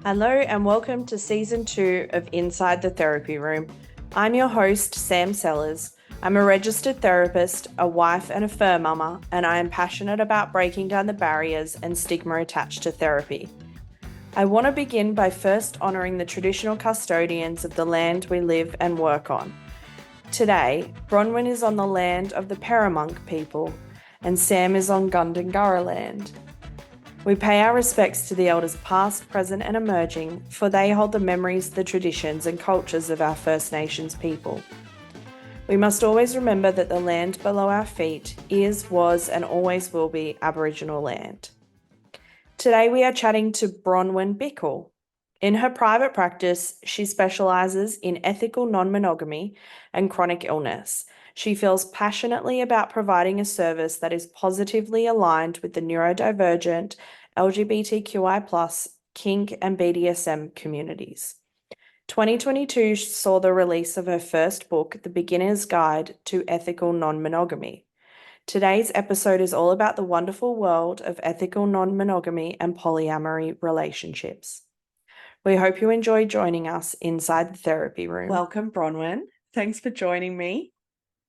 Hello and welcome to Season 2 of Inside the Therapy Room. I'm your host, Sam Sellers. I'm a registered therapist, a wife and a fur mama, and I am passionate about breaking down the barriers and stigma attached to therapy. I want to begin by first honouring the traditional custodians of the land we live and work on. Today, Bronwyn is on the land of the Paramunk people, and Sam is on Gundungurra land. We pay our respects to the elders past, present and emerging, for they hold the memories, the traditions and cultures of our First Nations people. We must always remember that the land below our feet is, was and always will be Aboriginal land. Today we are chatting to Bronwyn Bickle. In her private practice, she specialises in ethical non-monogamy and chronic illness. She feels passionately about providing a service that is positively aligned with the neurodivergent, LGBTQI+, kink and BDSM communities. 2022 saw the release of her first book, The Beginner's Guide to Ethical Non-Monogamy. Today's episode is all about the wonderful world of ethical non-monogamy and polyamory relationships. We hope you enjoy joining us inside the therapy room. Welcome, Bronwyn. Thanks for joining me.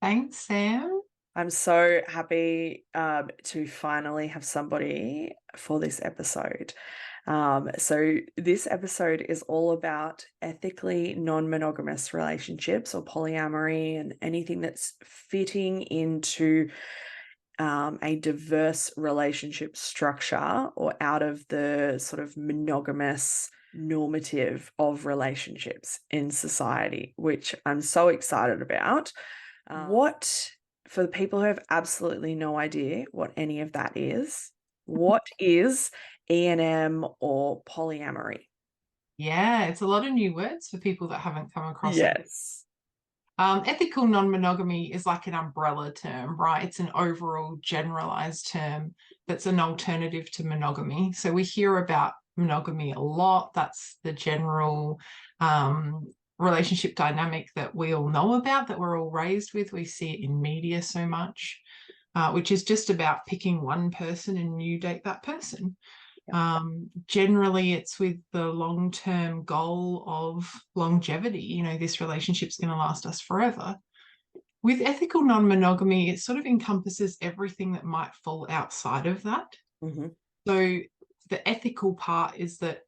Thanks, Sam. I'm so happy to finally have somebody for this episode. So this episode is all about ethically non-monogamous relationships or polyamory and anything that's fitting into a diverse relationship structure or out of the sort of monogamous normative of relationships in society, which I'm so excited about. For the people who have absolutely no idea what any of that is, what is E&M or polyamory? Yeah, it's a lot of new words for people that haven't come across it. Yes. Ethical non-monogamy is like an umbrella term, right? It's an overall generalized term that's an alternative to monogamy. So we hear about monogamy a lot. That's the general relationship dynamic that we all know about, that we're all raised with. We see it in media so much, which is just about picking one person and you date that person. Generally, it's with the long-term goal of longevity. You know, this relationship's going to last us forever. With ethical non-monogamy, it sort of encompasses everything that might fall outside of that. Mm-hmm. So the ethical part is that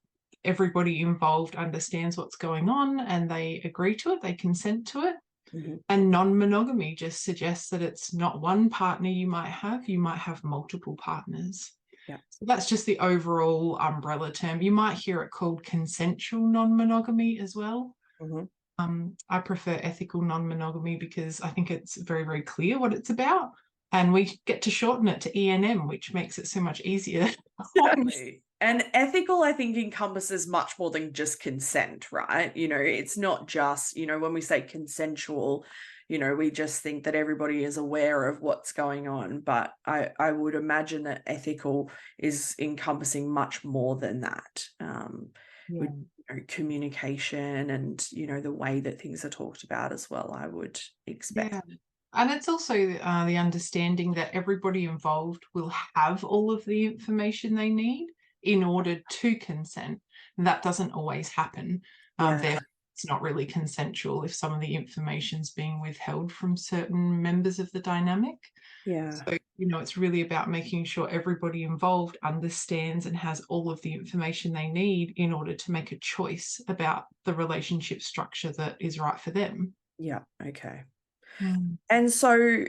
everybody involved understands what's going on and they agree to it, they consent to it. Mm-hmm. And non-monogamy just suggests that it's not one partner you might have multiple partners. Yeah. So that's just the overall umbrella term. You might hear it called consensual non-monogamy as well. Mm-hmm. I prefer ethical non-monogamy because I think it's very, very clear what it's about. And we get to shorten it to E&M, which makes it so much easier. Exactly. And ethical, I think, encompasses much more than just consent, right? You know, it's not just, you know, when we say consensual, you know, we just think that everybody is aware of what's going on. But I would imagine that ethical is encompassing much more than that. With, you know, communication and, you know, the way that things are talked about as well, I would expect. Yeah. And it's also the understanding that everybody involved will have all of the information they need in order to consent. And that doesn't always happen. Therefore, it's not really consensual if some of the information's being withheld from certain members of the dynamic. Yeah. So, you know, it's really about making sure everybody involved understands and has all of the information they need in order to make a choice about the relationship structure that is right for them. Yeah. Okay. And so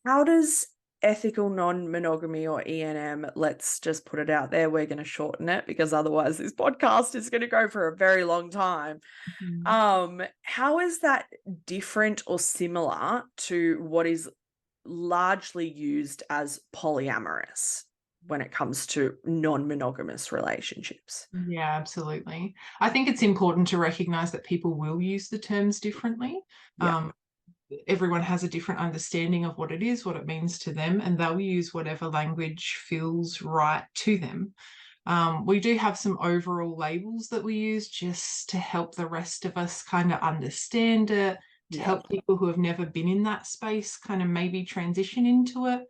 how does ethical non-monogamy or E&M, let's just put it out there, we're going to shorten it because otherwise this podcast is going to go for a very long time. How is that different or similar to what is largely used as polyamorous when it comes to non-monogamous relationships? Yeah, absolutely. I think it's important to recognize that people will use the terms differently. Yeah. Everyone has a different understanding of what it is, what it means to them, and they'll use whatever language feels right to them. We do have some overall labels that we use just to help the rest of us kind of understand it, to help people who have never been in that space kind of maybe transition into it.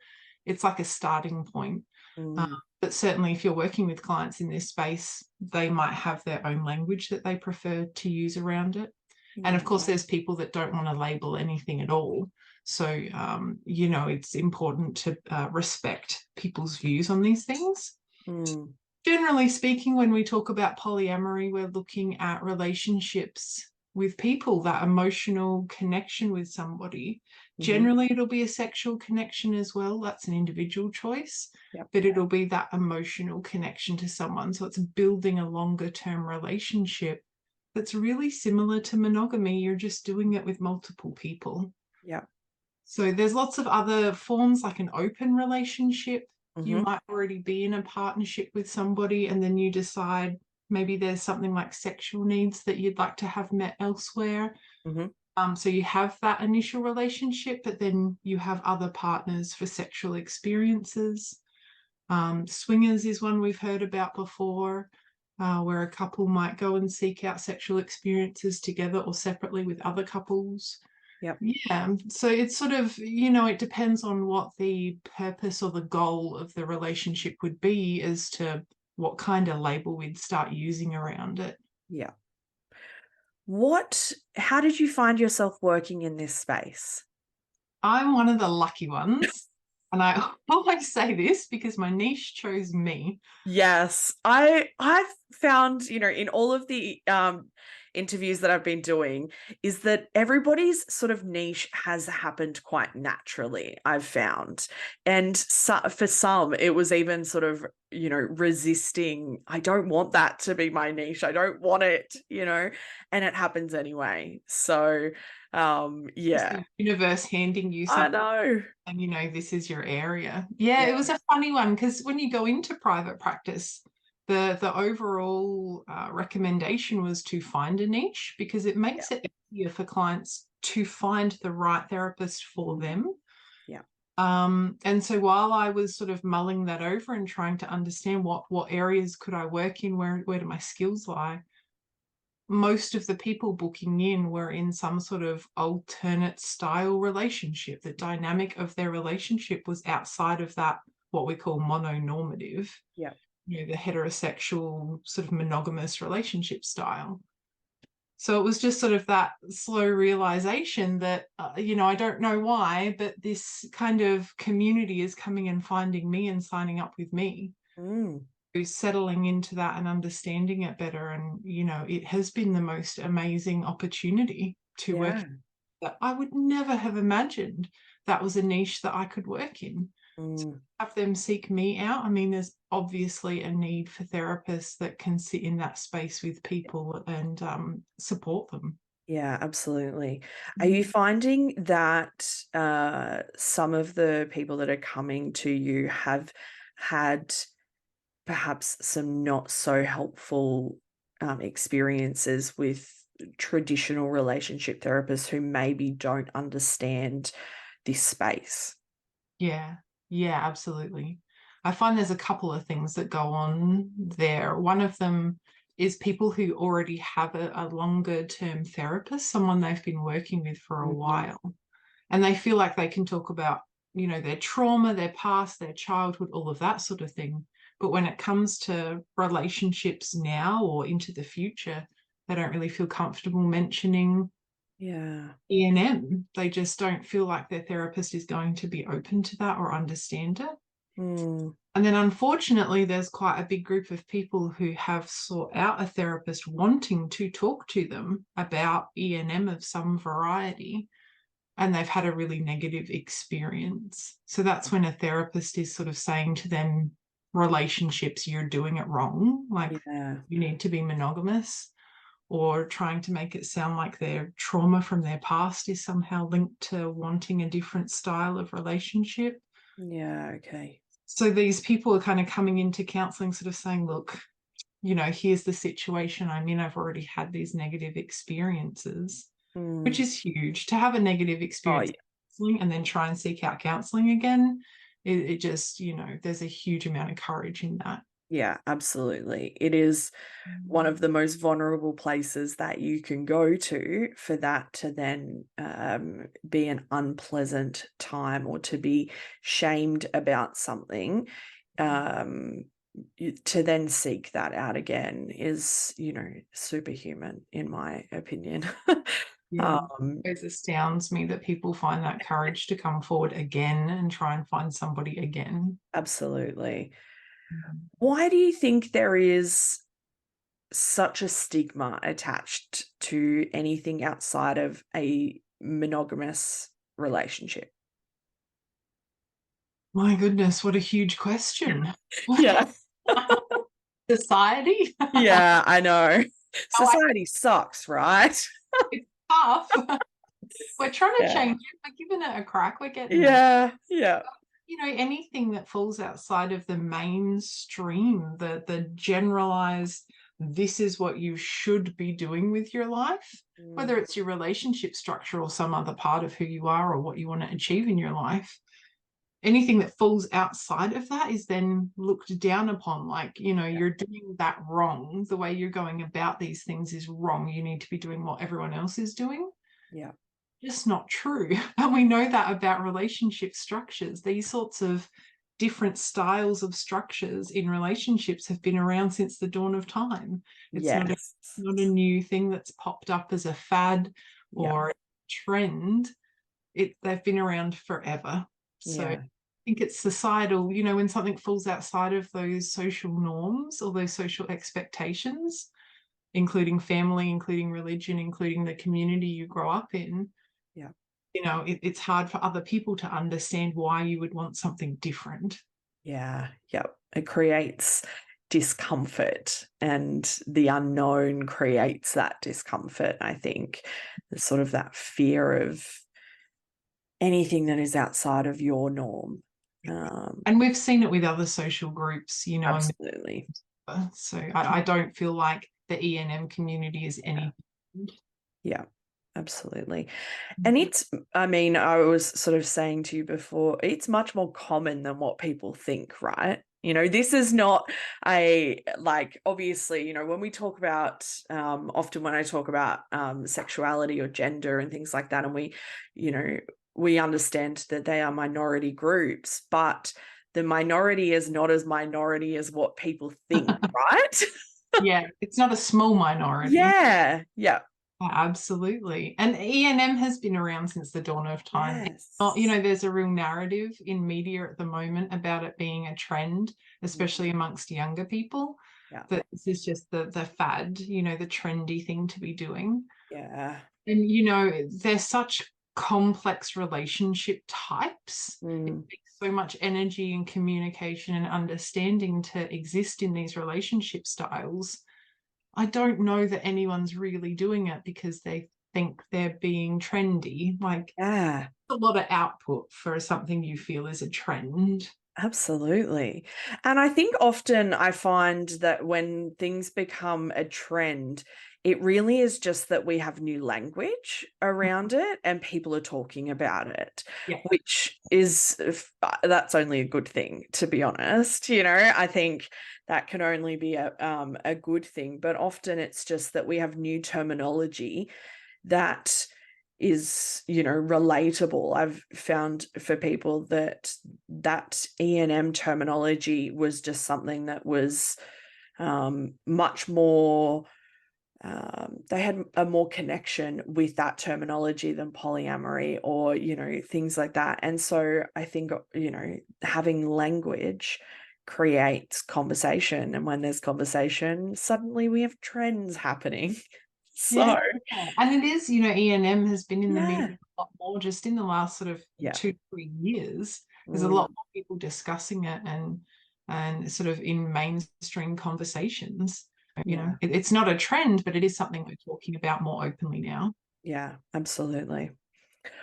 It's like a starting point. But certainly if you're working with clients in this space, they might have their own language that they prefer to use around it. And of course, there's people that don't want to label anything at all. So, it's important to respect people's views on these things. Generally speaking, when we talk about polyamory, we're looking at relationships with people, that emotional connection with somebody. Generally, it'll be a sexual connection as well. That's an individual choice, but it'll be that emotional connection to someone. So it's building a longer term relationship that's really similar to monogamy. You're just doing it with multiple people. So there's lots of other forms, like an open relationship. You might already be in a partnership with somebody, and then you decide maybe there's something like sexual needs that you'd like to have met elsewhere. So you have that initial relationship, but then you have other partners for sexual experiences. Swingers is one we've heard about before, where a couple might go and seek out sexual experiences together or separately with other couples. So it's sort of, it depends on what the purpose or the goal of the relationship would be as to what kind of label we'd start using around it. How did you find yourself working in this space? I'm one of the lucky ones. And I always say this because my niche chose me. Yes, I've found, in all of the interviews that I've been doing, is that everybody's sort of niche has happened quite naturally, I've found. And for some, it was even sort of, resisting, I don't want that to be my niche. I don't want it, and it happens anyway. So, It's the universe handing you something. I know. And this is your area. It was a funny one, because when you go into private practice, the overall recommendation was to find a niche, because it makes it easier for clients to find the right therapist for them. And so while I was sort of mulling that over and trying to understand what areas could I work in, where do my skills lie, most of the people booking in were in some sort of alternate style relationship. The dynamic of their relationship was outside of that, what we call mononormative, the heterosexual sort of monogamous relationship style. So it was just sort of that slow realization that, I don't know why, but this kind of community is coming and finding me and signing up with me. Settling into that and understanding it better. And, it has been the most amazing opportunity to work that I would never have imagined that was a niche that I could work in. To have them seek me out. I mean, there's obviously a need for therapists that can sit in that space with people and support them. Yeah, absolutely. Are you finding that some of the people that are coming to you have had perhaps some not so helpful experiences with traditional relationship therapists who maybe don't understand this space? Yeah, absolutely. I find there's a couple of things that go on there. One of them is people who already have a longer term therapist, someone they've been working with for a while, and they feel like they can talk about, their trauma, their past, their childhood, all of that sort of thing. But when it comes to relationships now or into the future, they don't really feel comfortable mentioning E&M. They just don't feel like their therapist is going to be open to that or understand it. And then unfortunately, there's quite a big group of people who have sought out a therapist wanting to talk to them about E&M of some variety, and they've had a really negative experience. So that's when a therapist is sort of saying to them, relationships, you're doing it wrong. Like, you need to be monogamous, or trying to make it sound like their trauma from their past is somehow linked to wanting a different style of relationship. So these people are kind of coming into counselling sort of saying, look, here's the situation I'm in. I've already had these negative experiences, which is huge. To have a negative experience and then try and seek out counselling again, it just, there's a huge amount of courage in that. Yeah, absolutely. It is one of the most vulnerable places that you can go to for that to then be an unpleasant time, or to be shamed about something to then seek that out again is, superhuman in my opinion. Yeah. It astounds me that people find that courage to come forward again and try and find somebody again. Absolutely. Mm. Why do you think there is such a stigma attached to anything outside of a monogamous relationship? My goodness, what a huge question. Yeah. Society? Yeah, I know. Oh, Society sucks, right? it's tough. We're trying to Yeah. change it. We're giving it a crack. We're getting there. Yeah. Yeah. Anything that falls outside of the mainstream, the generalized, this is what you should be doing with your life, whether it's your relationship structure or some other part of who you are or what you want to achieve in your life. Anything that falls outside of that is then looked down upon, like, you're doing that wrong. The way you're going about these things is wrong. You need to be doing what everyone else is doing. Yeah. Just not true. And we know that about relationship structures. These sorts of different styles of structures in relationships have been around since the dawn of time. It's not a new thing that's popped up as a fad or a trend. They've been around forever. So I think it's societal, when something falls outside of those social norms or those social expectations, including family, including religion, including the community you grow up in. Yeah. It's hard for other people to understand why you would want something different. Yeah. Yep. It creates discomfort, and the unknown creates that discomfort. I think there's sort of that fear of anything that is outside of your norm. And we've seen it with other social groups, Absolutely. So I don't feel like the E&M community is any. Yeah, absolutely. And I was sort of saying to you before, it's much more common than what people think, right? This is not obviously, when we talk about, often when I talk about sexuality or gender and things like that, and we understand that they are minority groups, but the minority is not as minority as what people think, right? Yeah, it's not a small minority. Yeah, yeah. Absolutely. And E&M has been around since the dawn of time. Yes. It's not, there's a real narrative in media at the moment about it being a trend, especially amongst younger people. Yeah. That this is just the fad, the trendy thing to be doing. Yeah. And, there's such complex relationship types. It takes so much energy and communication and understanding to exist in these relationship styles. I don't know that anyone's really doing it because they think they're being trendy. Yeah. A lot of output for something you feel is a trend. Absolutely. And I think often I find that when things become a trend, it really is just that we have new language around it and people are talking about it, which is, that's only a good thing, to be honest. I think that can only be a good thing, but often it's just that we have new terminology that is relatable. I've found for people that E&M terminology was just something that was much more, they had a more connection with that terminology than polyamory or things like that. And so I think having language creates conversation, and when there's conversation, suddenly we have trends happening. So and it is, E&M has been in the media a lot more just in the last sort of 2-3 years. There's a lot more people discussing it and sort of in mainstream conversations. It's not a trend, but it is something we're talking about more openly now. Yeah, absolutely.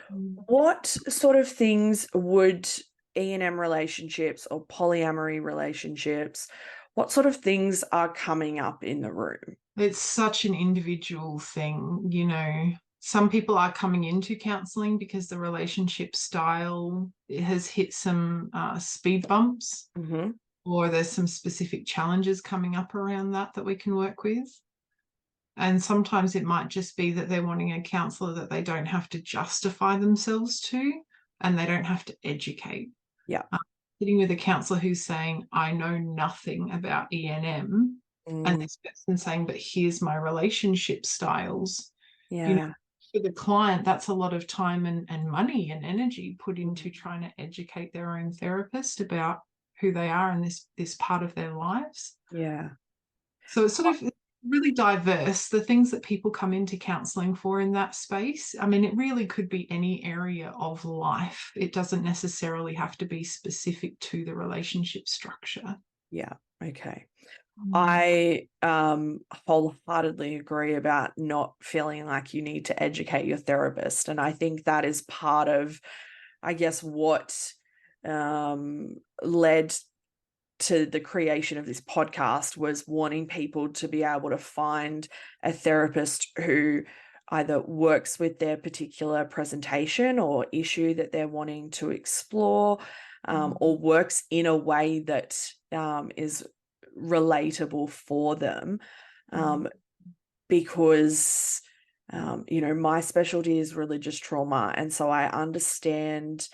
What sort of things would E&M relationships or polyamory relationships, what sort of things are coming up in the room? It's such an individual thing. Some people are coming into counselling because the relationship style has hit some speed bumps, or there's some specific challenges coming up around that we can work with. And sometimes it might just be that they're wanting a counsellor that they don't have to justify themselves to, and they don't have to educate. Yeah. sitting with a counsellor who's saying, I know nothing about ENM, and this person saying, but here's my relationship styles. You know, Yeah. for the client, that's a lot of time and money and energy put into trying to educate their own therapist about who they are in this part of their lives. Yeah. So it's sort of really diverse, the things that people come into counselling for in that space. I mean, it really could be any area of life. It doesn't necessarily have to be specific to the relationship structure. Yeah. Okay. I wholeheartedly agree about not feeling like you need to educate your therapist. And I think that is part of, I guess, what led to the creation of this podcast, was wanting people to be able to find a therapist who either works with their particular presentation or issue that they're wanting to explore, or works in a way that is relatable for them, because my specialty is religious trauma, and so I understand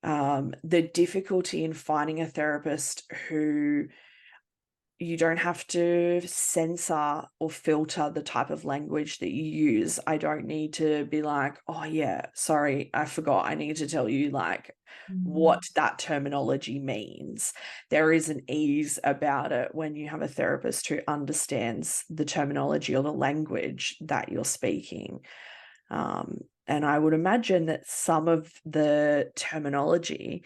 the difficulty in finding a therapist who you don't have to censor or filter the type of language that you use. I don't need to be like, oh yeah, sorry, I forgot. I need to tell you like what that terminology means. There is an ease about it when you have a therapist who understands the terminology or the language that you're speaking. And I would imagine that some of the terminology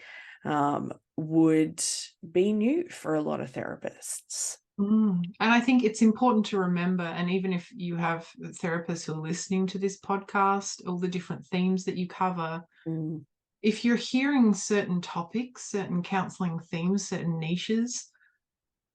would be new for a lot of therapists. And I think it's important to remember, and even if you have therapists who are listening to this podcast, all the different themes that you cover, if you're hearing certain topics, certain counselling themes, certain niches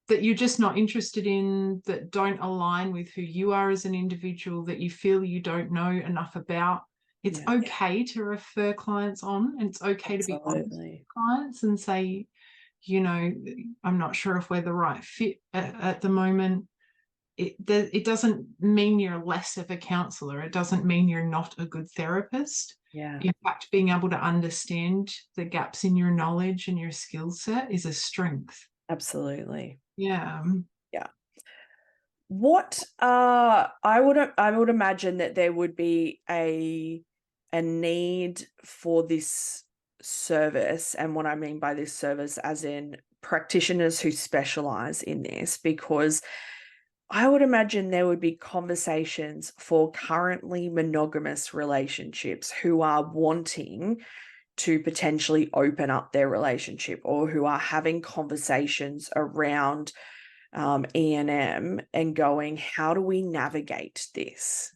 that you're just not interested in, that don't align with who you are as an individual, that you feel you don't know enough about, it's okay to refer clients on, and it's okay to be honest with clients and say, I'm not sure if we're the right fit at the moment. It doesn't mean you're less of a counsellor. It doesn't mean you're not a good therapist. In fact, being able to understand the gaps in your knowledge and your skill set is a strength. Absolutely. Yeah. What I would imagine that there would be a need for this service, and what I mean by this service as in practitioners who specialize in this, because I would imagine there would be conversations for currently monogamous relationships who are wanting to potentially open up their relationship, or who are having conversations around E&M and going, how do we navigate this?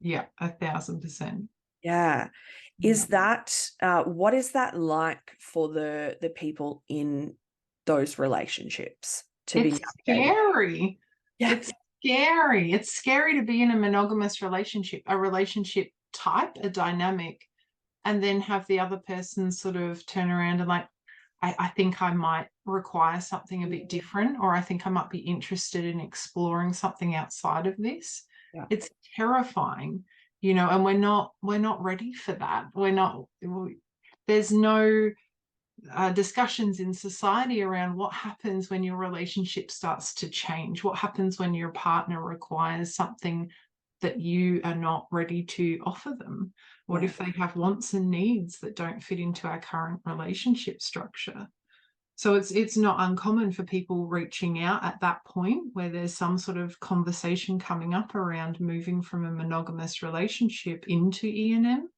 Yeah, 1,000%. Yeah. Is that, what is that like for the people in those relationships to be navigating? Scary. Yeah. It's scary. It's scary to be in a monogamous relationship, a relationship type, a dynamic, and then have the other person sort of turn around and like, I think I might require something a bit different, or I think I might be interested in exploring something outside of this. Yeah. It's terrifying, and we're not ready for that. There's no discussions in society around what happens when your relationship starts to change, what happens when your partner requires something that you are not ready to offer them. What if they have wants and needs that don't fit into our current relationship structure? So it's not uncommon for people reaching out at that point where there's some sort of conversation coming up around moving from a monogamous relationship into E&M,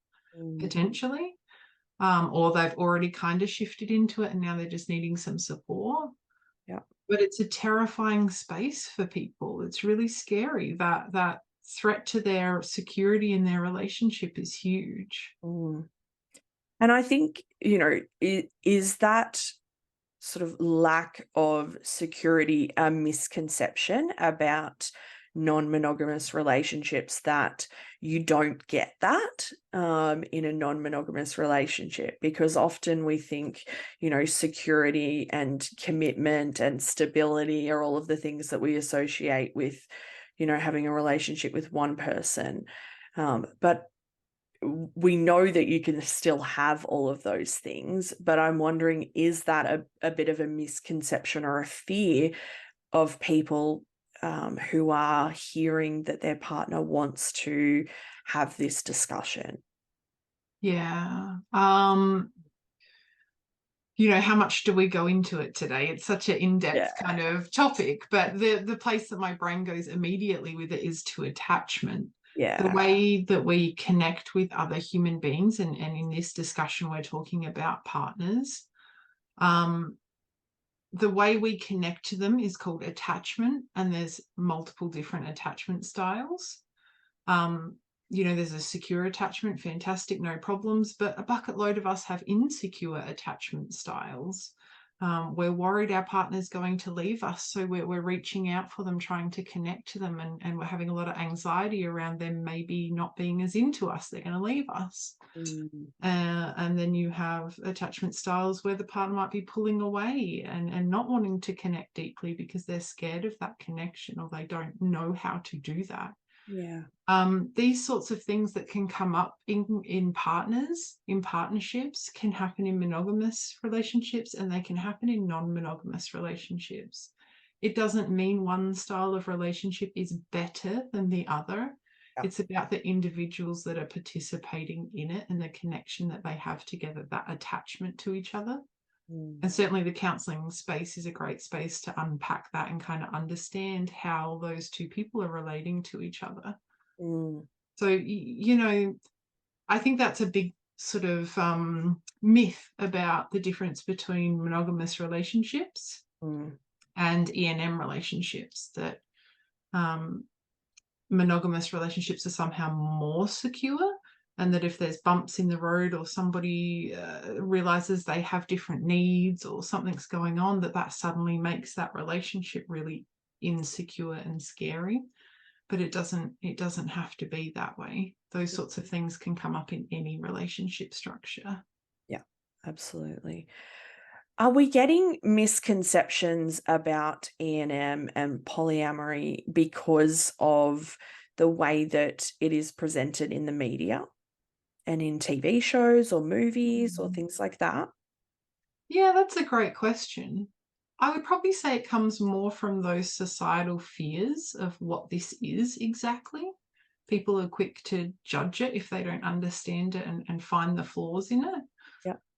potentially, or they've already kind of shifted into it and now they're just needing some support. Yeah. But it's a terrifying space for people. It's really scary. That threat to their security in their relationship is huge. And I think, is that sort of lack of security a misconception about non-monogamous relationships, that you don't get that in a non-monogamous relationship? Because often we think, security and commitment and stability are all of the things that we associate with, having a relationship with one person. But we know that you can still have all of those things, but I'm wondering, is that a bit of a misconception or a fear of people who are hearing that their partner wants to have this discussion? Yeah. How much do we go into it today? It's such an in-depth kind of topic, but the place that my brain goes immediately with it is to attachment. The way that we connect with other human beings, and in this discussion we're talking about partners, the way we connect to them is called attachment, and there's multiple different attachment styles. There's a secure attachment, fantastic, no problems, but a bucket load of us have insecure attachment styles. We're worried our partner's going to leave us, so we're reaching out for them, trying to connect to them, and we're having a lot of anxiety around them maybe not being as into us, they're going to leave us. And then you have attachment styles where the partner might be pulling away and not wanting to connect deeply because they're scared of that connection, or they don't know how to do that. These sorts of things that can come up in partners, in partnerships, can happen in monogamous relationships, and they can happen in non-monogamous relationships. It doesn't mean one style of relationship is better than the other. It's about the individuals that are participating in it and the connection that they have together, that attachment to each other. And certainly the counselling space is a great space to unpack that and kind of understand how those two people are relating to each other. So, I think that's a big sort of myth about the difference between monogamous relationships and E&M relationships, that monogamous relationships are somehow more secure, and that if there's bumps in the road, or somebody realizes they have different needs, or something's going on, that suddenly makes that relationship really insecure and scary. But it doesn't have to be that way. Those sorts of things can come up in any relationship structure. Yeah, absolutely. Are we getting misconceptions about E&M and polyamory because of the way that it is presented in the media and in TV shows or movies or things like that? Yeah, that's a great question. I would probably say it comes more from those societal fears of what this is exactly. People are quick to judge it if they don't understand it and find the flaws in it.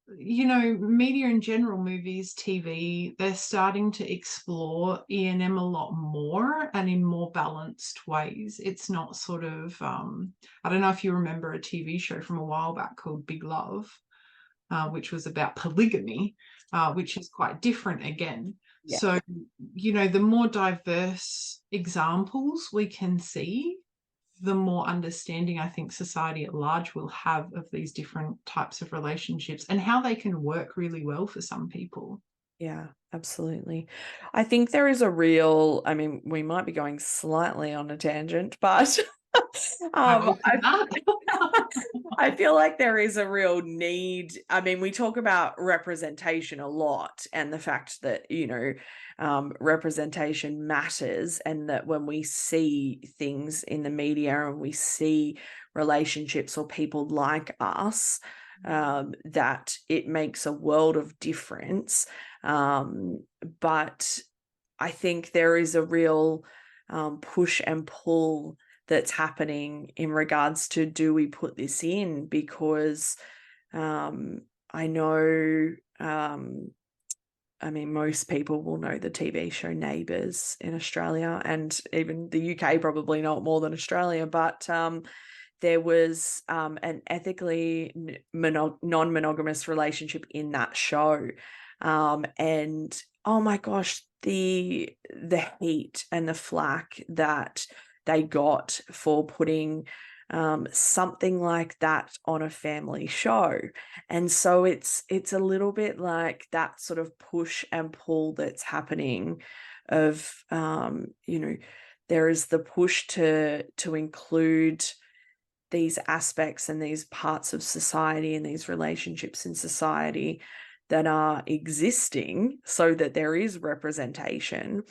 Media in general, movies, TV, they're starting to explore E&M a lot more and in more balanced ways. It's not sort of, I don't know if you remember a TV show from a while back called Big Love, which was about polygamy, which is quite different again. So, the more diverse examples we can see, the more understanding I think society at large will have of these different types of relationships and how they can work really well for some people. Yeah, absolutely. I think there is a real, I mean, we might be going slightly on a tangent, but I feel like there is a real need. I mean, we talk about representation a lot, and the fact that, representation matters, and that when we see things in the media and we see relationships or people like us, that it makes a world of difference. But I think there is a real push and pull that's happening in regards to, do we put this in? Because I know, I mean, most people will know the TV show Neighbours in Australia, and even the UK probably know it more than Australia, but there was an ethically non-monogamous relationship in that show. And oh my gosh, the heat and the flack that they got for putting something like that on a family show. And so it's a little bit like that sort of push and pull that's happening of, there is the push to include these aspects and these parts of society and these relationships in society that are existing so that there is representation.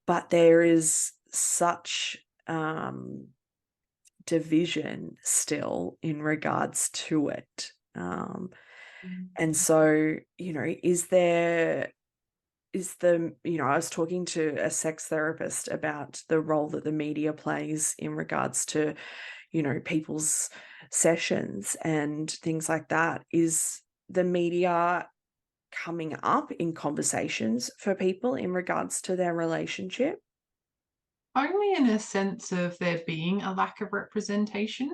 But there is such division still in regards to it. And so, I was talking to a sex therapist about the role that the media plays in regards to, people's sessions and things like that. Is the media coming up in conversations for people in regards to their relationship? Only in a sense of there being a lack of representation.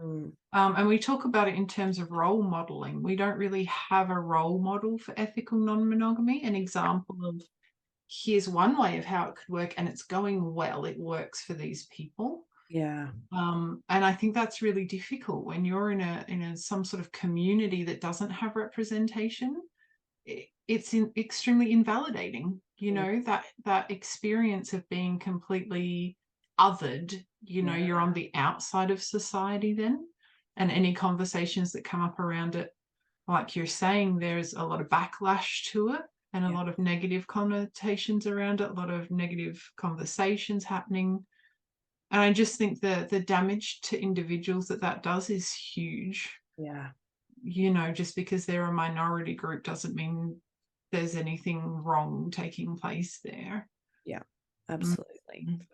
Mm, And we talk about it in terms of role modeling. We don't really have a role model for ethical non-monogamy. An example of here's one way of how it could work, and it's going well. It works for these people. yeah, And I think that's really difficult when you're in a some sort of community that doesn't have representation. It's extremely invalidating. mm, That experience of being completely othered. yeah, You're on the outside of society then, and any conversations that come up around it, like you're saying, there's a lot of backlash to it and a yeah, lot of negative connotations around it, a lot of negative conversations happening. And I just think the damage to individuals that does is huge. yeah, Just because they're a minority group doesn't mean there's anything wrong taking place there. yeah, Mm. absolutely.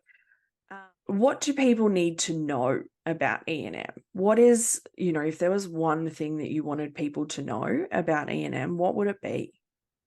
What do people need to know about E&M? What is, if there was one thing that you wanted people to know about E&M, what would it be?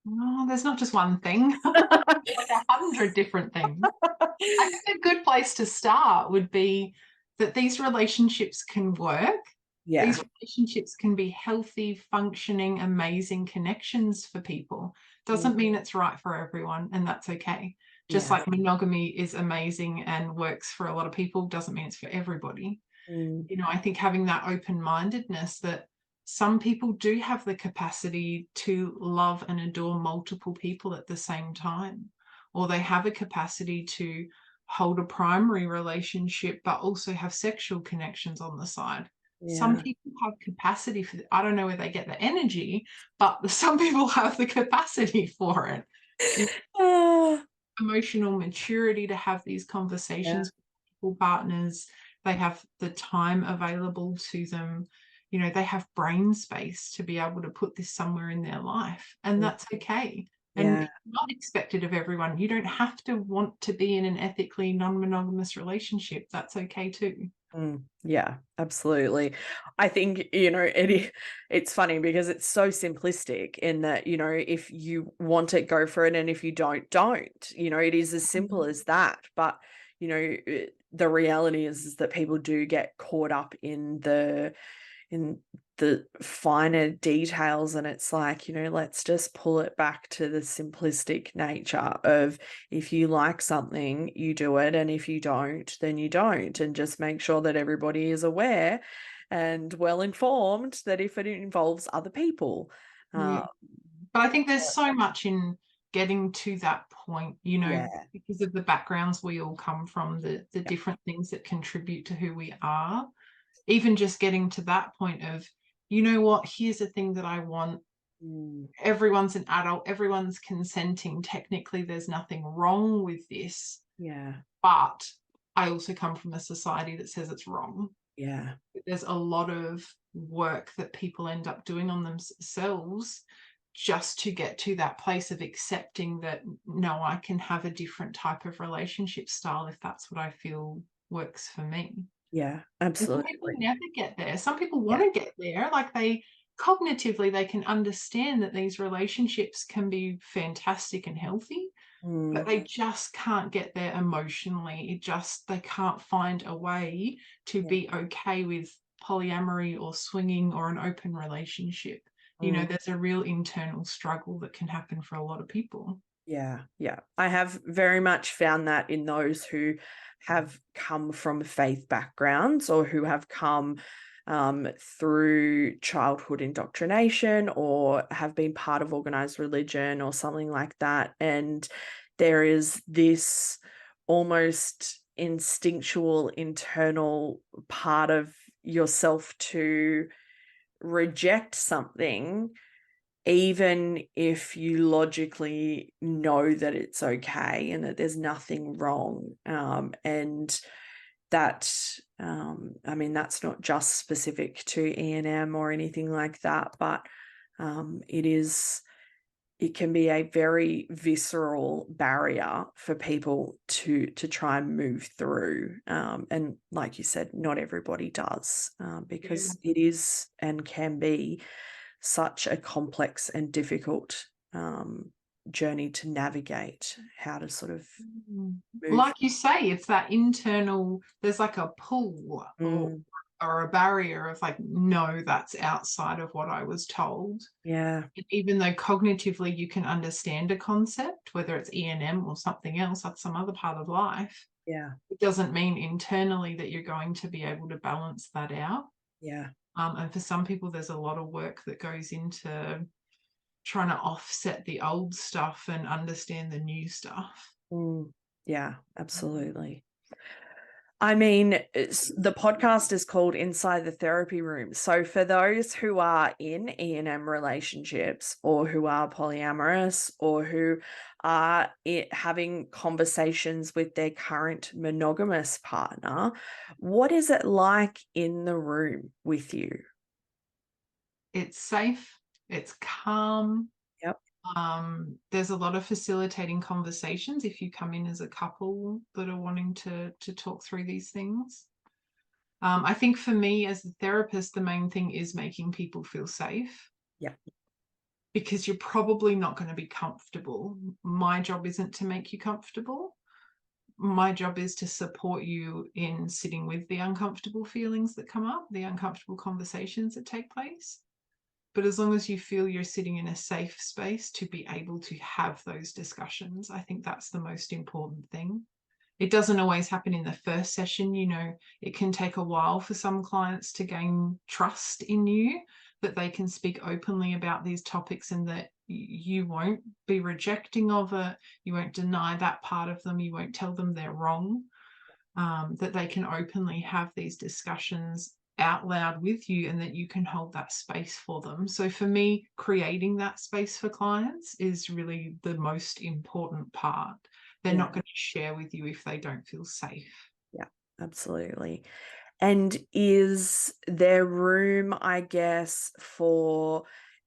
Oh, there's not just one thing, like 100 different things. I think a good place to start would be that these relationships can work. Yeah, These relationships can be healthy, functioning, amazing connections for people. mm, Doesn't mean it's right for everyone, and that's okay. Just yeah, like monogamy is amazing and works for a lot of people, doesn't mean it's for everybody. mm, I think having that open-mindedness that some people do have the capacity to love and adore multiple people at the same time, or they have a capacity to hold a primary relationship but also have sexual connections on the side. Some yeah, people have capacity for I don't know where they get the energy, but some people have the capacity for it. Ah, Emotional maturity to have these yeah, conversations with partners. They have the time available to them. They have brain space to be able to put this somewhere in their life, and mm, that's okay. And yeah. it's not expected of everyone. You don't have to want to be in an ethically non-monogamous relationship. That's okay too. Yeah, absolutely. I think, it's funny because it's so simplistic in that, if you want it, go for it. And if you don't, it is as simple as that. But, the reality is that people do get caught up in the finer details, and it's like, let's just pull it back to the simplistic nature of, if you like something, you do it, and if you don't, then you don't, and just make sure that everybody is aware and well informed that if it involves other people. Yeah. But I think there's so much in getting to that point, Yeah, because of the backgrounds we all come from, the yeah, different things that contribute to who we are. Even just getting to that point of, what, here's a thing that I want. mm, Everyone's an adult, everyone's consenting. Technically, there's nothing wrong with this, yeah, but I also come from a society that says it's wrong. yeah, There's a lot of work that people end up doing on themselves just to get to that place of accepting that, no, I can have a different type of relationship style if that's what I feel works for me. yeah, And some people absolutely. never get there. Some people Yeah, want to get there. Like they cognitively, they can understand that these relationships can be fantastic and healthy, but mm, they just can't get there emotionally. They can't find a way to yeah, be okay with polyamory or swinging or an open relationship. mm. There's a real internal struggle that can happen for a lot of people. Yeah, yeah. I have very much found that in those who have come from faith backgrounds, or who have come through childhood indoctrination, or have been part of organized religion or something like that. And there is this almost instinctual internal part of yourself to reject something, even if you logically know that it's okay and that there's nothing wrong. And that, I mean, that's not just specific to E&M or anything like that, but it can be a very visceral barrier for people to try and move through. And like you said, not everybody does, because it is and can be such a complex and difficult journey to navigate, how to sort of move. Like you say, it's that internal, there's like a pull or a barrier of like, no, that's outside of what I was told. Yeah. And even though cognitively you can understand a concept, whether it's E&M or something else, that's some other part of life. Yeah. It doesn't mean internally that you're going to be able to balance that out. Yeah. And for some people, there's a lot of work that goes into trying to offset the old stuff and understand the new stuff. Yeah, absolutely. I mean, the podcast is called Inside the Therapy Room. So for those who are in E&M relationships, or who are polyamorous, or who are having conversations with their current monogamous partner, what is it like in the room with you? It's safe, it's calm. Yep. There's a lot of facilitating conversations if you come in as a couple that are wanting to talk through these things. I think for me as a therapist, the main thing is making people feel safe. Yeah. Because you're probably not going to be comfortable. My job isn't to make you comfortable. My job is to support you in sitting with the uncomfortable feelings that come up, the uncomfortable conversations that take place. But as long as you feel you're sitting in a safe space to be able to have those discussions, I think that's the most important thing. It doesn't always happen in the first session. You know, it can take a while for some clients to gain trust in you, that they can speak openly about these topics and that you won't be rejecting of it. You won't deny that part of them. You won't tell them they're wrong. That they can openly have these discussions out loud with you and that you can hold that space for them. So for me, creating that space for clients is really the most important part. They're not going to share with you if they don't feel safe. Yeah, absolutely. And is there room, I guess, for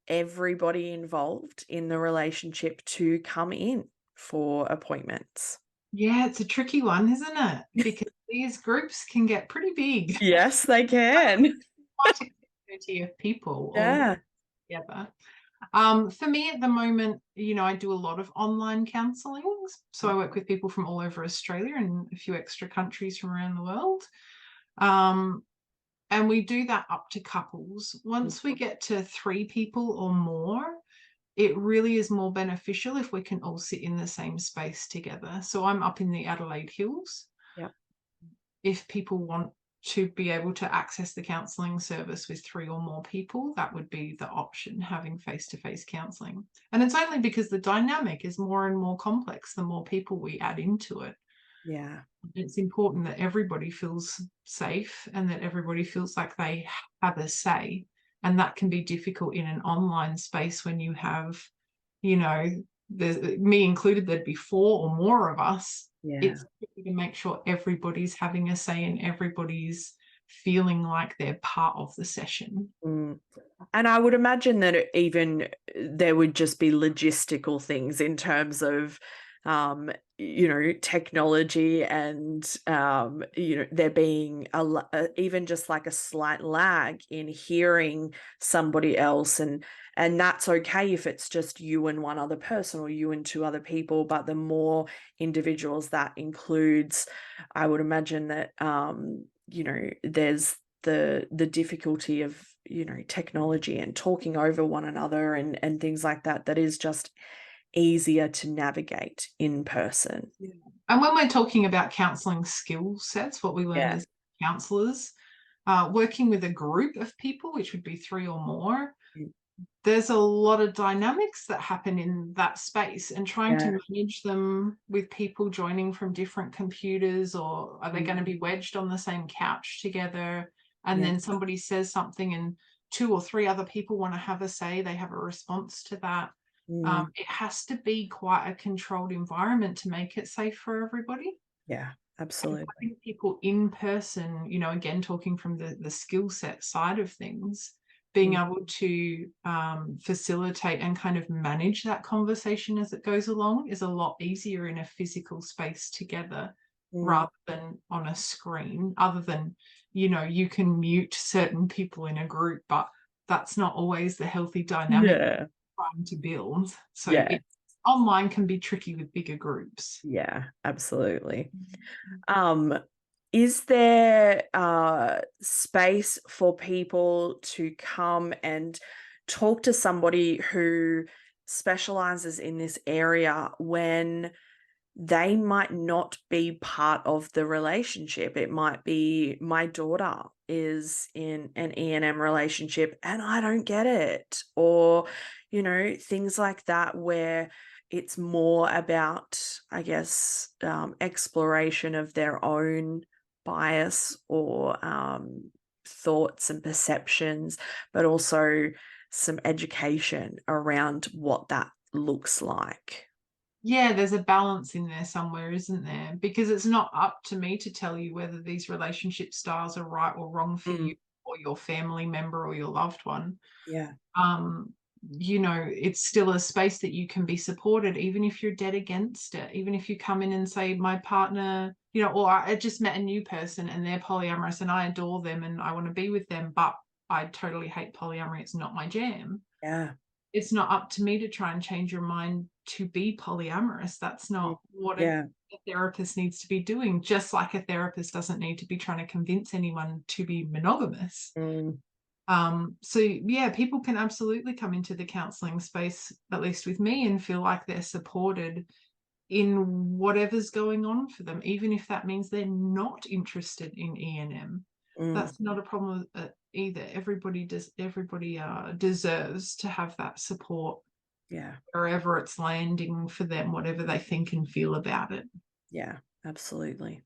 everybody involved in the relationship to come in for appointments? Yeah, it's a tricky one, isn't it? Because these groups can get pretty big. Yes, they can. Quite a community of people all together. For me at the moment, you know, I do a lot of online counselling. So I work with people from all over Australia and a few extra countries from around the world. And we do that up to couples. Once we get to 3 people or more, it really is more beneficial if we can all sit in the same space together. So I'm up in the Adelaide Hills. Yeah. If people want to be able to access the counselling service with 3 or more people, that would be the option, having face-to-face counselling. And it's only because the dynamic is more and more complex the more people we add into it. Yeah. It's important that everybody feels safe and that everybody feels like they have a say. And that can be difficult in an online space when you have, you know, me included, there'd be 4 or more of us. Yeah. It's to make sure everybody's having a say and everybody's feeling like they're part of the session. And I would imagine that even there would just be logistical things in terms of, you know, technology and, you know, there being even just like a slight lag in hearing somebody else. And that's okay if it's just you and one other person or you and 2 other people, but the more individuals that includes, I would imagine that, you know, there's the difficulty of, you know, technology and talking over one another and things like that, that is just easier to navigate in person. Yeah. And when we're talking about counselling skill sets, what we learn as counsellors, working with a group of people, which would be 3 or more, there's a lot of dynamics that happen in that space, and trying to manage them with people joining from different computers, or are they going to be wedged on the same couch together? And then somebody says something and 2 or 3 other people want to have a say, they have a response to that. It has to be quite a controlled environment to make it safe for everybody. Yeah, absolutely. I think people in person, you know, again, talking from the skill set side of things, being Mm, able to facilitate and kind of manage that conversation as it goes along is a lot easier in a physical space together mm. rather than on a screen, other than, you know, you can mute certain people in a group, but that's not always the healthy dynamic Yeah. we're trying to build. So Yeah. it online can be tricky with bigger groups. Yeah, absolutely. Um, is there space for people to come and talk to somebody who specializes in this area when they might not be part of the relationship? It might be, my daughter is in an E&M relationship and I don't get it, or, you know, things like that, where it's more about, I guess, exploration of their own bias or thoughts and perceptions, but also some education around what that looks like. Yeah, there's a balance in there somewhere, isn't there? Because it's not up to me to tell you whether these relationship styles are right or wrong for Mm, you or your family member or your loved one. yeah. Um, you know, it's still a space that you can be supported, even if you're dead against it. Even if you come in and say, my partner, you know, or I just met a new person and they're polyamorous and I adore them and I want to be with them, but I totally hate polyamory. It's not my jam. Yeah. It's not up to me to try and change your mind to be polyamorous. That's Mm, not what a yeah. therapist needs to be doing, just like a therapist doesn't need to be trying to convince anyone to be monogamous. Mm, So yeah, people can absolutely come into the counseling space, at least with me, and feel like they're supported in whatever's going on for them, even if that means they're not interested in E&M. mm, That's not a problem either. Everybody deserves to have that support yeah. wherever it's landing for them, whatever they think and feel about it. Yeah, absolutely.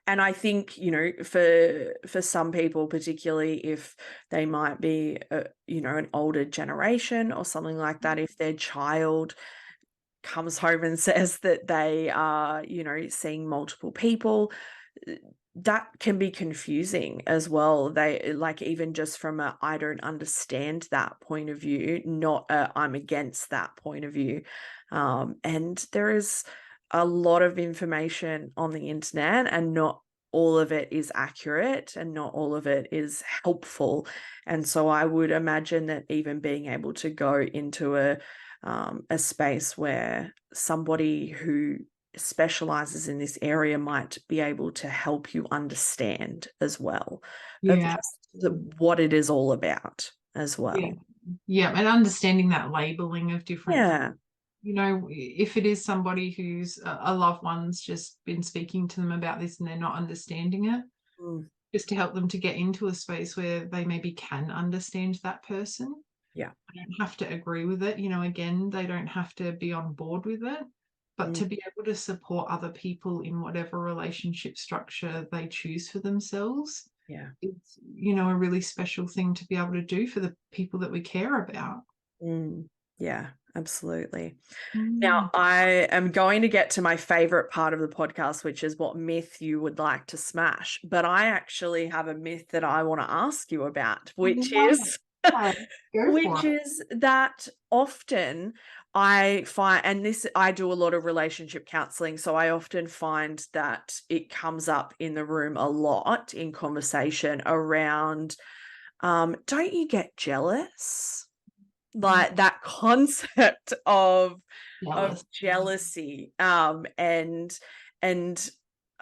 And I think, you know, for some people, particularly if they might be, you know, an older generation or something like that, if their child comes home and says that they are, you know, seeing multiple people, uh, that can be confusing as well. They, like, even just from a I don't understand that point of view, not a I'm against that point of view. And there is a lot of information on the internet, and not all of it is accurate and not all of it is helpful. And so I would imagine that even being able to go into a space where somebody who specializes in this area might be able to help you understand as well, of Yeah, just what it is all about as yeah, well. yeah, and understanding that labeling of different things. Yeah. You know, if it is somebody who's a loved one's just been speaking to them about this and they're not understanding it, Mm, just to help them to get into a space where they maybe can understand that person. yeah. I don't have to agree with it. You know, again, they don't have to be on board with it, but Mm, to be able to support other people in whatever relationship structure they choose for themselves, yeah. it's, you know, a really special thing to be able to do for the people that we care about. Mm, yeah, absolutely. Now, Mm. I am going to get to my favorite part of the podcast, which is what myth you would like to smash. But I actually have a myth that I want to ask you about, I which love it. is Yeah, go for which it. is that often I find, and this, I do a lot of relationship counseling, so I often find that it comes up in the room a lot in conversation around, don't you get jealous? Like that concept of Jealous. jealousy. And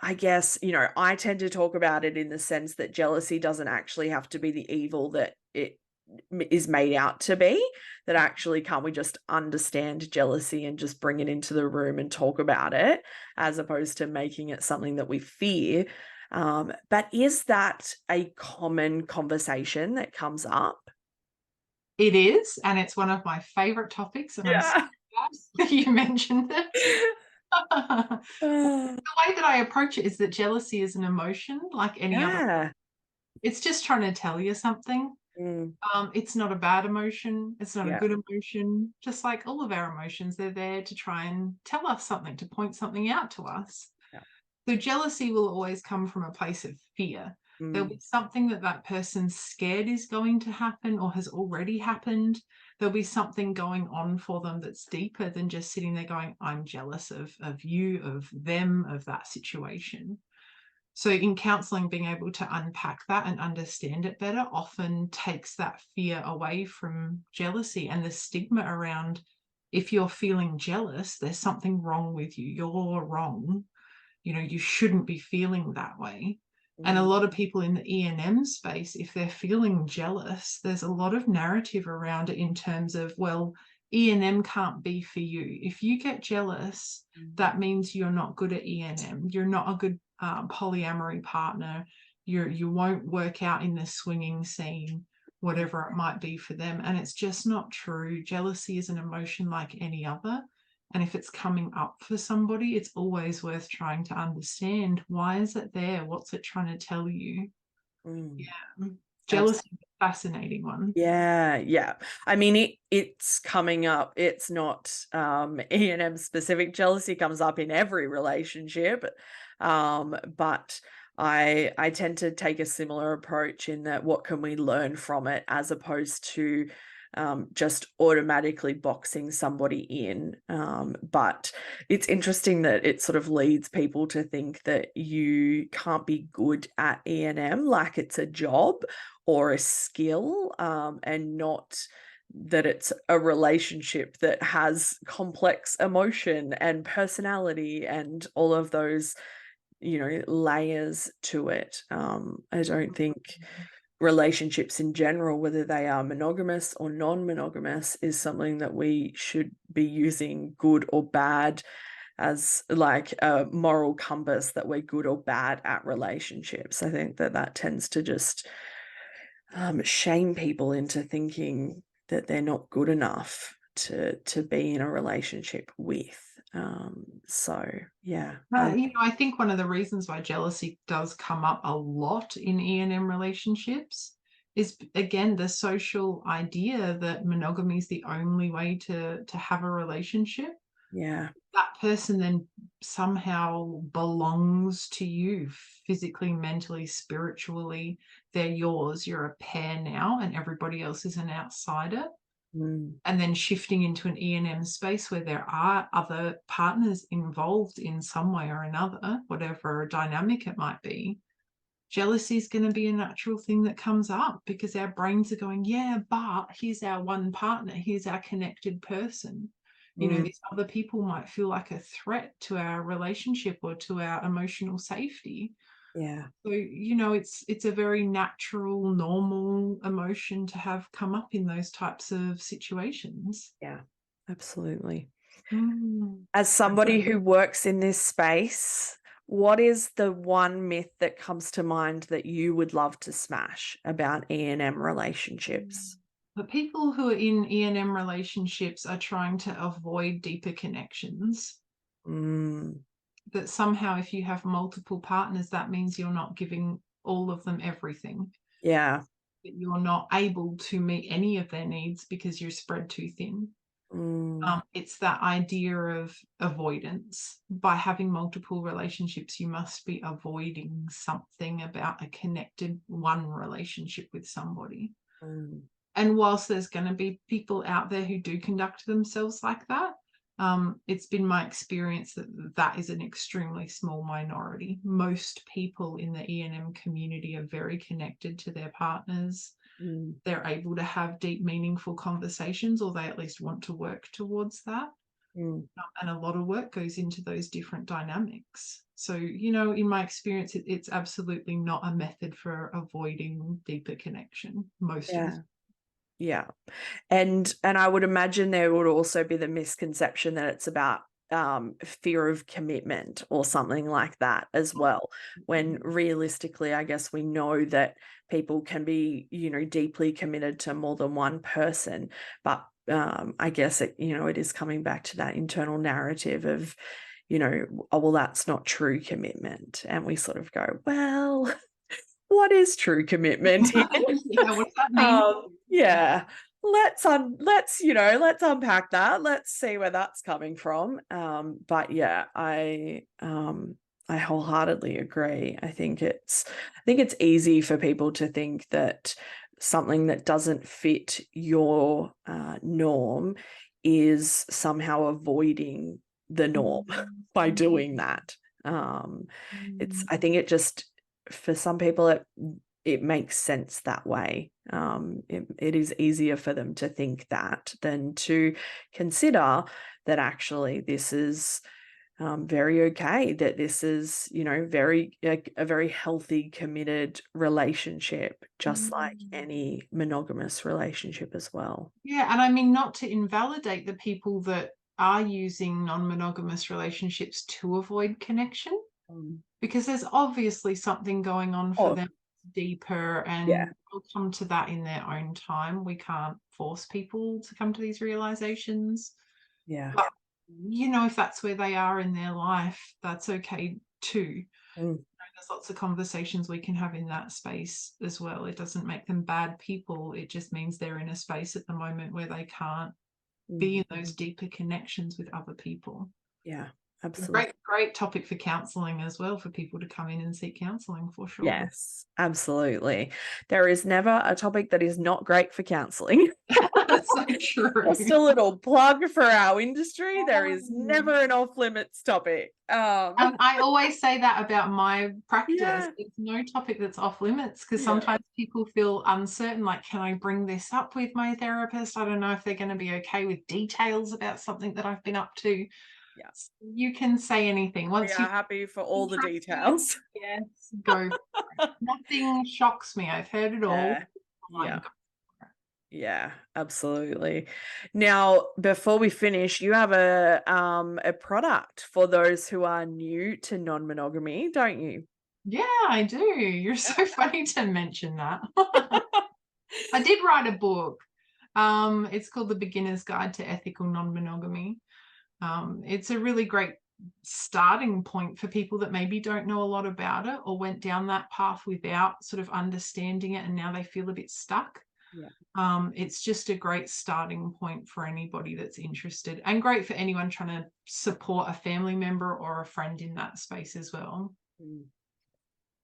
I guess, you know, I tend to talk about it in the sense that jealousy doesn't actually have to be the evil that it is made out to be. That actually, can't we just understand jealousy and just bring it into the room and talk about it, as opposed to making it something that we fear? But is that a common conversation that comes up? It is, and it's one of my favorite topics, and I'm so Yeah. glad you mentioned it. The Oh, way that I approach it is that jealousy is an emotion like any other. yeah. It's just trying to tell you something. Mm, It's not a bad emotion. It's not a yeah. good emotion. Just like all of our emotions, they're there to try and tell us something, to point something out to us. Yeah. So jealousy will always come from a place of fear. There'll be something that person's scared is going to happen or has already happened. There'll be something going on for them that's deeper than just sitting there going, I'm jealous of you, of them, of that situation. So in counselling, being able to unpack that and understand it better often takes that fear away from jealousy and the stigma around, if you're feeling jealous, there's something wrong with you. You're wrong. You shouldn't be feeling that way. And a lot of people in the E&M space, if they're feeling jealous, there's a lot of narrative around it in terms of, well, E&M can't be for you. If you get jealous, that means you're not good at E&M. You're not a good polyamory partner. You won't work out in the swinging scene, whatever it might be for them. And it's just not true. Jealousy is an emotion like any other. And if it's coming up for somebody, it's always worth trying to understand, why is it there? What's it trying to tell you? Yeah. Jealousy is a fascinating one. Yeah. I mean, it's coming up. It's not E&M specific. Jealousy comes up in every relationship. But I tend to take a similar approach in that, what can we learn from it, as opposed to just automatically boxing somebody in. But it's interesting that it sort of leads people to think that you can't be good at E&M, like it's a job or a skill, and not that it's a relationship that has complex emotion and personality and all of those, layers to it. I don't think relationships in general, whether they are monogamous or non-monogamous, is something that we should be using good or bad as like a moral compass, that we're good or bad at relationships. I think that tends to just shame people into thinking that they're not good enough to be in a relationship with. So yeah. I think one of the reasons why jealousy does come up a lot in E&M relationships is, again, the social idea that monogamy is the only way to have a relationship. Yeah. That person then somehow belongs to you physically, mentally, spiritually. They're yours. You're a pair now, and everybody else is an outsider. And then shifting into an E&M space where there are other partners involved in some way or another, whatever dynamic it might be, jealousy is going to be a natural thing that comes up, because our brains are going, yeah, but here's our one partner, here's our connected person. These other people might feel like a threat to our relationship or to our emotional safety. Yeah. So, it's a very natural, normal emotion to have come up in those types of situations. Yeah, absolutely. As somebody who works in this space, what is the one myth that comes to mind that you would love to smash about E&M relationships? The people who are in E&M relationships are trying to avoid deeper connections. That somehow, if you have multiple partners, that means you're not giving all of them everything. Yeah. That you're not able to meet any of their needs because you're spread too thin. It's that idea of avoidance. By having multiple relationships, you must be avoiding something about a connected one relationship with somebody. And whilst there's going to be people out there who do conduct themselves like that, it's been my experience that is an extremely small minority. Most people in the E&M community are very connected to their partners. They're able to have deep, meaningful conversations, or they at least want to work towards that. And a lot of work goes into those different dynamics. So, in my experience, it's absolutely not a method for avoiding deeper connection. Most of the Yeah. And I would imagine there would also be the misconception that it's about fear of commitment or something like that as well, when realistically, I guess we know that people can be, deeply committed to more than one person. But I guess it is coming back to that internal narrative of, oh, well, that's not true commitment. And we sort of go, well, what is true commitment here? Yeah, what does that mean? Yeah. Let's unpack that. Let's see where that's coming from. But yeah, I I wholeheartedly agree. I think it's easy for people to think that something that doesn't fit your norm is somehow avoiding the norm by doing that. I think it just, for some people, it makes sense that way. It is easier for them to think that than to consider that actually this is very okay, that this is, very a very healthy, committed relationship, just like any monogamous relationship as well. Yeah, and I mean, not to invalidate the people that are using non-monogamous relationships to avoid connection, because there's obviously something going on for them deeper, and they'll come to that in their own time. We can't force people to come to these realizations. Yeah. But, if that's where they are in their life, that's okay too. There's lots of conversations we can have in that space as well. It doesn't make them bad people. It just means they're in a space at the moment where they can't be in those deeper connections with other people. Yeah, absolutely. Great topic for counselling as well, for people to come in and seek counselling, for sure. Yes, absolutely. There is never a topic that is not great for counselling. That's so true. Just a little plug for our industry. There is never an off-limits topic. I always say that about my practice. Yeah. There's no topic that's off limits, because sometimes people feel uncertain, like, can I bring this up with my therapist? I don't know if they're going to be okay with details about something that I've been up to. Yes. You can say anything. Once We are happy for all the details. Yes, go for it. Nothing shocks me. I've heard it all. Yeah, absolutely. Now, before we finish, you have a product for those who are new to non-monogamy, don't you? Yeah, I do. You're so funny to mention that. I did write a book. It's called The Beginner's Guide to Ethical Non-Monogamy. It's a really great starting point for people that maybe don't know a lot about it, or went down that path without sort of understanding it, and now they feel a bit stuck. It's just a great starting point for anybody that's interested, and great for anyone trying to support a family member or a friend in that space as well.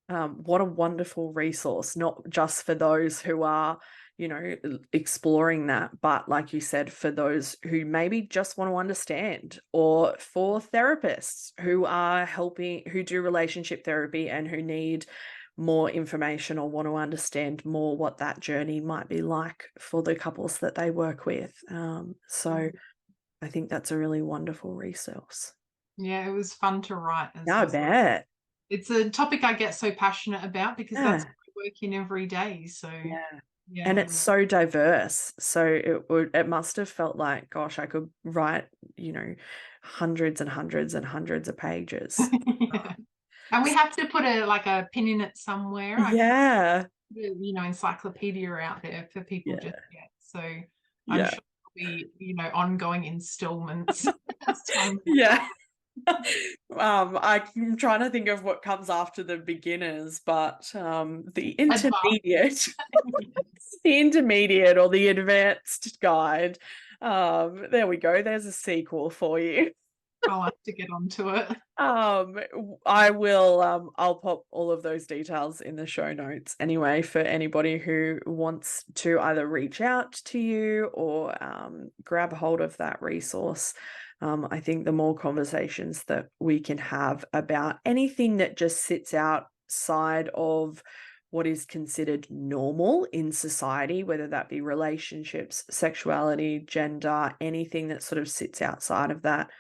What a wonderful resource, not just for those who are, exploring that, but like you said, for those who maybe just want to understand, or for therapists who are who do relationship therapy and who need more information or want to understand more what that journey might be like for the couples that they work with. So I think that's a really wonderful resource. Yeah, it was fun to write. I bet. It's a topic I get so passionate about, because that's what I work in every day. So and it's so diverse. So it must have felt like, gosh, I could write, hundreds and hundreds and hundreds of pages. And we have to put a pin in it somewhere. Encyclopedia out there for people just yet. So I'm sure there'll be, ongoing installments. I'm trying to think of what comes after the beginners, but the intermediate, the intermediate or the advanced guide. There we go. There's a sequel for you. I'll have to get onto it. I will. I'll pop all of those details in the show notes anyway, for anybody who wants to either reach out to you or grab hold of that resource. I think the more conversations that we can have about anything that just sits outside of what is considered normal in society, whether that be relationships, sexuality, gender, anything that sort of sits outside of that,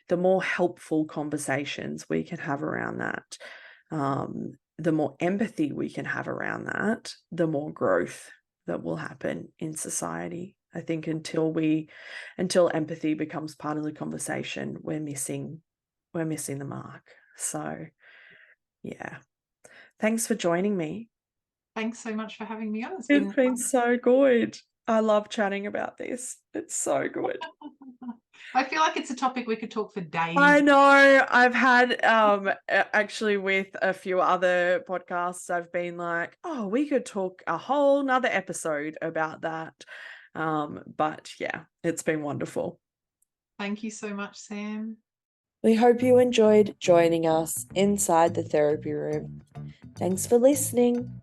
the more helpful conversations we can have around that, the more empathy we can have around that, the more growth that will happen in society. I think until empathy becomes part of the conversation, we're missing the mark. So, yeah. Thanks for joining me. Thanks so much for having me on. It's been so good. I love chatting about this. It's so good. I feel like it's a topic we could talk for days. I know. I've had actually with a few other podcasts, I've been like, oh, we could talk a whole nother episode about that. But yeah, it's been wonderful. Thank you so much, Sam. We hope you enjoyed joining us inside the therapy room. Thanks for listening.